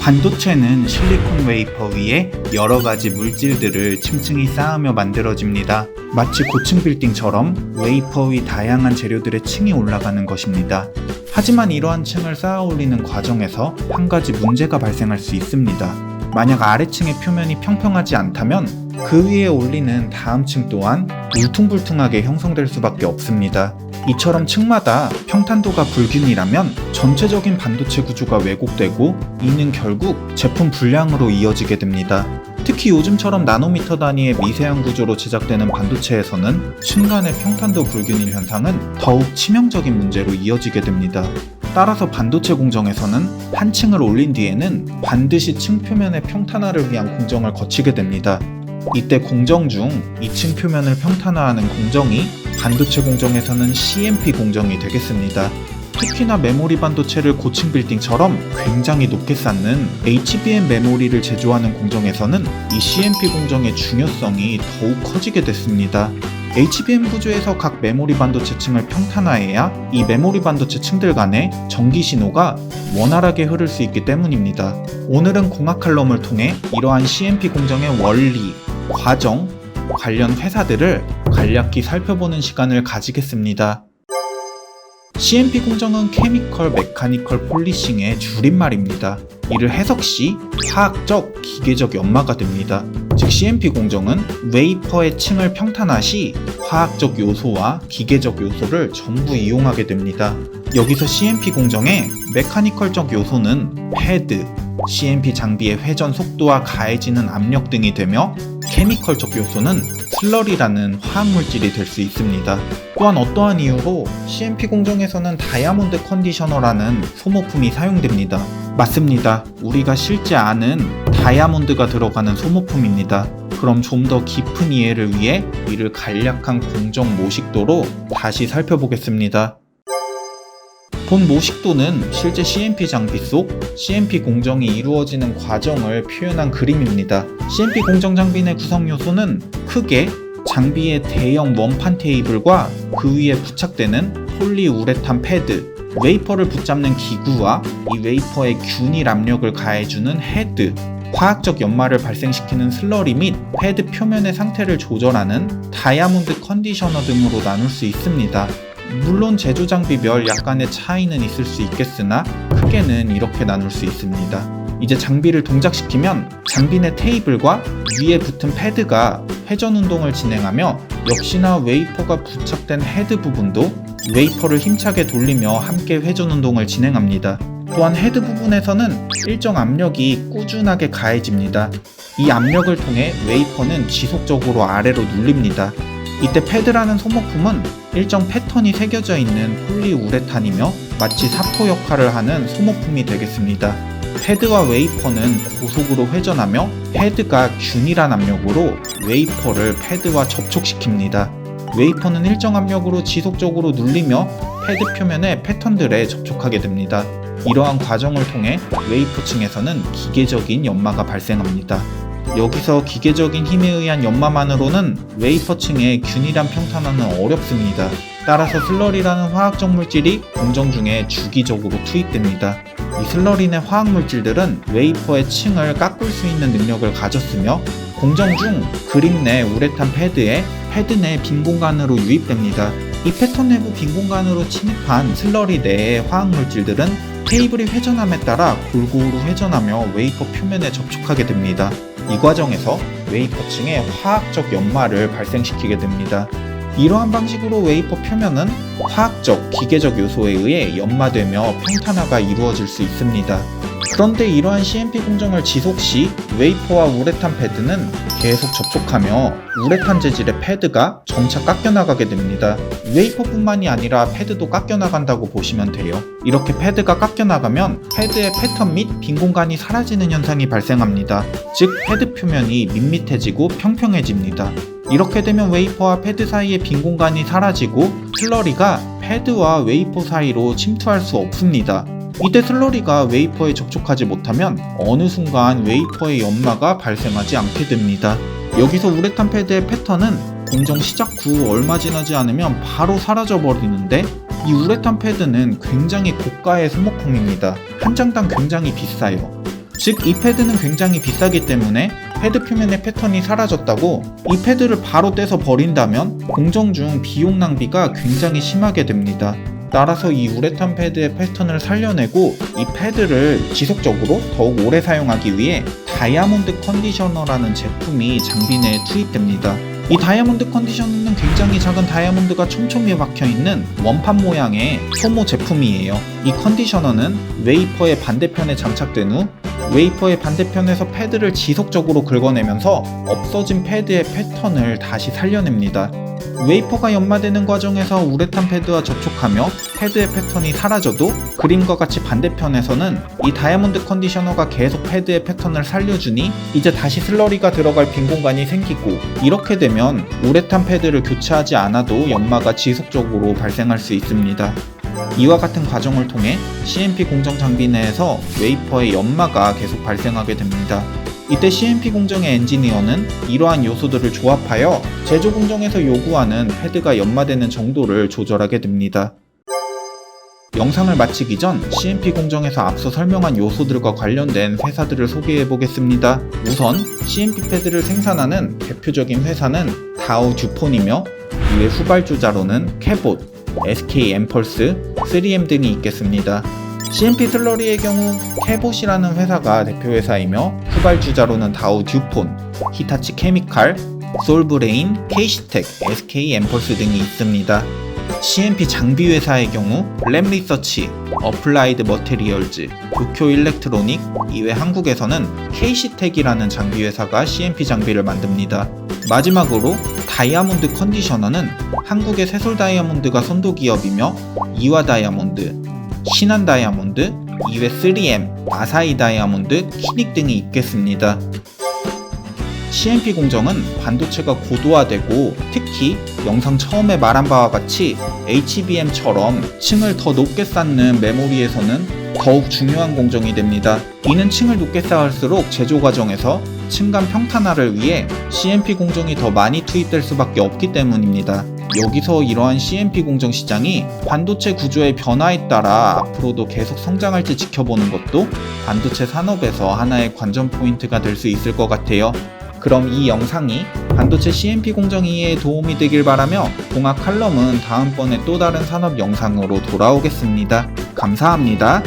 반도체는 실리콘 웨이퍼 위에 여러가지 물질들을 층층이 쌓으며 만들어집니다. 마치 고층 빌딩처럼 웨이퍼 위 다양한 재료들의 층이 올라가는 것입니다. 하지만 이러한 층을 쌓아 올리는 과정에서 한 가지 문제가 발생할 수 있습니다. 만약 아래층의 표면이 평평하지 않다면 그 위에 올리는 다음 층 또한 울퉁불퉁하게 형성될 수밖에 없습니다. 이처럼 층마다 평탄도가 불균이라면 전체적인 반도체 구조가 왜곡되고 이는 결국 제품 불량으로 이어지게 됩니다. 특히 요즘처럼 나노미터 단위의 미세한 구조로 제작되는 반도체에서는 층 간의 평탄도 불균일 현상은 더욱 치명적인 문제로 이어지게 됩니다. 따라서 반도체 공정에서는 한 층을 올린 뒤에는 반드시 층 표면의 평탄화를 위한 공정을 거치게 됩니다. 이때 공정 중 2층 표면을 평탄화하는 공정이 반도체 공정에서는 CMP 공정이 되겠습니다. 특히나 메모리 반도체를 고층 빌딩처럼 굉장히 높게 쌓는 HBM 메모리를 제조하는 공정에서는 이 CMP 공정의 중요성이 더욱 커지게 됐습니다. HBM 구조에서 각 메모리 반도체 층을 평탄화해야 이 메모리 반도체 층들 간의 전기 신호가 원활하게 흐를 수 있기 때문입니다. 오늘은 공학 칼럼을 통해 이러한 CMP 공정의 원리, 과정, 관련 회사들을 간략히 살펴보는 시간을 가지겠습니다. CMP 공정은 케미컬 메카니컬 폴리싱의 줄임말입니다. 이를 해석 시 화학적, 기계적 연마가 됩니다. 즉 CMP 공정은 웨이퍼의 층을 평탄화 시 화학적 요소와 기계적 요소를 전부 이용하게 됩니다. 여기서 CMP 공정의 메카니컬적 요소는 패드, CMP 장비의 회전 속도와 가해지는 압력 등이 되며 케미컬적 요소는 슬러리라는 화학물질이 될 수 있습니다. 또한 어떠한 이유로 CMP 공정에서는 다이아몬드 컨디셔너라는 소모품이 사용됩니다. 맞습니다. 우리가 실제 아는 다이아몬드가 들어가는 소모품입니다. 그럼 좀 더 깊은 이해를 위해 이를 간략한 공정 모식도로 다시 살펴보겠습니다. 본 모식도는 실제 CMP 장비 속 CMP 공정이 이루어지는 과정을 표현한 그림입니다. CMP 공정 장비 내 구성 요소는 크게 장비의 대형 원판 테이블과 그 위에 부착되는 폴리우레탄 패드, 웨이퍼를 붙잡는 기구와 이 웨이퍼의 균일 압력을 가해주는 헤드, 화학적 연마를 발생시키는 슬러리 및 패드 표면의 상태를 조절하는 다이아몬드 컨디셔너 등으로 나눌 수 있습니다. 물론 제조 장비별 약간의 차이는 있을 수 있겠으나 크게는 이렇게 나눌 수 있습니다. 이제 장비를 동작시키면 장비 내 테이블과 위에 붙은 패드가 회전 운동을 진행하며 역시나 웨이퍼가 부착된 헤드 부분도 웨이퍼를 힘차게 돌리며 함께 회전 운동을 진행합니다. 또한 헤드 부분에서는 일정 압력이 꾸준하게 가해집니다. 이 압력을 통해 웨이퍼는 지속적으로 아래로 눌립니다. 이때 패드라는 소모품은 일정 패턴이 새겨져 있는 폴리우레탄이며 마치 사포 역할을 하는 소모품이 되겠습니다. 패드와 웨이퍼는 고속으로 회전하며 헤드가 균일한 압력으로 웨이퍼를 패드와 접촉시킵니다. 웨이퍼는 일정 압력으로 지속적으로 눌리며 패드 표면의 패턴들에 접촉하게 됩니다. 이러한 과정을 통해 웨이퍼 층에서는 기계적인 연마가 발생합니다. 여기서 기계적인 힘에 의한 연마만으로는 웨이퍼 층의 균일한 평탄화는 어렵습니다. 따라서 슬러리라는 화학적 물질이 공정 중에 주기적으로 투입됩니다. 이 슬러리 내 화학물질들은 웨이퍼의 층을 깎을 수 있는 능력을 가졌으며 공정 중 그림 내 우레탄 패드에 패드 내 빈 공간으로 유입됩니다. 이 패턴 내부 빈 공간으로 침입한 슬러리 내의 화학물질들은 테이블이 회전함에 따라 골고루 회전하며 웨이퍼 표면에 접촉하게 됩니다. 이 과정에서 웨이퍼 층에 화학적 연마를 발생시키게 됩니다. 이러한 방식으로 웨이퍼 표면은 화학적, 기계적 요소에 의해 연마되며 평탄화가 이루어질 수 있습니다. 그런데 이러한 CMP 공정을 지속 시 웨이퍼와 우레탄 패드는 계속 접촉하며 우레탄 재질의 패드가 점차 깎여나가게 됩니다. 웨이퍼뿐만이 아니라 패드도 깎여나간다고 보시면 돼요. 이렇게 패드가 깎여나가면 패드의 패턴 및 빈 공간이 사라지는 현상이 발생합니다. 즉 패드 표면이 밋밋해지고 평평해집니다. 이렇게 되면 웨이퍼와 패드 사이의 빈 공간이 사라지고 슬러리가 패드와 웨이퍼 사이로 침투할 수 없습니다. 이때 슬러리가 웨이퍼에 접촉하지 못하면 어느 순간 웨이퍼의 연마가 발생하지 않게 됩니다. 여기서 우레탄 패드의 패턴은 공정 시작 후 얼마 지나지 않으면 바로 사라져 버리는데 이 우레탄 패드는 굉장히 고가의 소모품입니다. 한 장당 굉장히 비싸요. 즉 이 패드는 굉장히 비싸기 때문에 패드 표면의 패턴이 사라졌다고 이 패드를 바로 떼서 버린다면 공정 중 비용 낭비가 굉장히 심하게 됩니다. 따라서 이 우레탄 패드의 패턴을 살려내고 이 패드를 지속적으로 더욱 오래 사용하기 위해 다이아몬드 컨디셔너라는 제품이 장비 내에 투입됩니다. 이 다이아몬드 컨디셔너는 굉장히 작은 다이아몬드가 촘촘히 박혀있는 원판 모양의 소모 제품이에요. 이 컨디셔너는 웨이퍼의 반대편에 장착된 후 웨이퍼의 반대편에서 패드를 지속적으로 긁어내면서 없어진 패드의 패턴을 다시 살려냅니다. 웨이퍼가 연마되는 과정에서 우레탄 패드와 접촉하며 패드의 패턴이 사라져도 그림과 같이 반대편에서는 이 다이아몬드 컨디셔너가 계속 패드의 패턴을 살려주니 이제 다시 슬러리가 들어갈 빈 공간이 생기고, 이렇게 되면 우레탄 패드를 교체하지 않아도 연마가 지속적으로 발생할 수 있습니다. 이와 같은 과정을 통해 CMP 공정 장비 내에서 웨이퍼의 연마가 계속 발생하게 됩니다. 이때 CMP 공정의 엔지니어는 이러한 요소들을 조합하여 제조 공정에서 요구하는 패드가 연마되는 정도를 조절하게 됩니다. 영상을 마치기 전 CMP 공정에서 앞서 설명한 요소들과 관련된 회사들을 소개해 보겠습니다. 우선 CMP 패드를 생산하는 대표적인 회사는 다우 듀폰이며 이외 후발주자로는 캐봇, SK 엠펄스, 3M 등이 있겠습니다. CMP 슬러리의 경우 캐봇이라는 회사가 대표회사이며 후발주자로는 다우 듀폰, 히타치 케미칼, 솔브레인, 케이시텍, SK 엠펄스 등이 있습니다. CMP 장비 회사의 경우 램리서치, 어플라이드 머테리얼즈, 도쿄 일렉트로닉, 이외 한국에서는 케이시텍이라는 장비 회사가 CMP 장비를 만듭니다. 마지막으로 다이아몬드 컨디셔너는 한국의 세솔 다이아몬드가 선도 기업이며 이와 다이아몬드, 신한 다이아몬드, 이외 3M, 아사히 다이아몬드, 키닉 등이 있겠습니다. CMP 공정은 반도체가 고도화되고 특히 영상 처음에 말한 바와 같이 HBM처럼 층을 더 높게 쌓는 메모리에서는 더욱 중요한 공정이 됩니다. 이는 층을 높게 쌓을수록 제조 과정에서 층간 평탄화를 위해 CMP 공정이 더 많이 투입될 수밖에 없기 때문입니다. 여기서 이러한 CMP 공정 시장이 반도체 구조의 변화에 따라 앞으로도 계속 성장할지 지켜보는 것도 반도체 산업에서 하나의 관전 포인트가 될 수 있을 것 같아요. 그럼 이 영상이 반도체 CMP 공정 이해에 도움이 되길 바라며 동학 칼럼은 다음번에 또 다른 산업 영상으로 돌아오겠습니다. 감사합니다.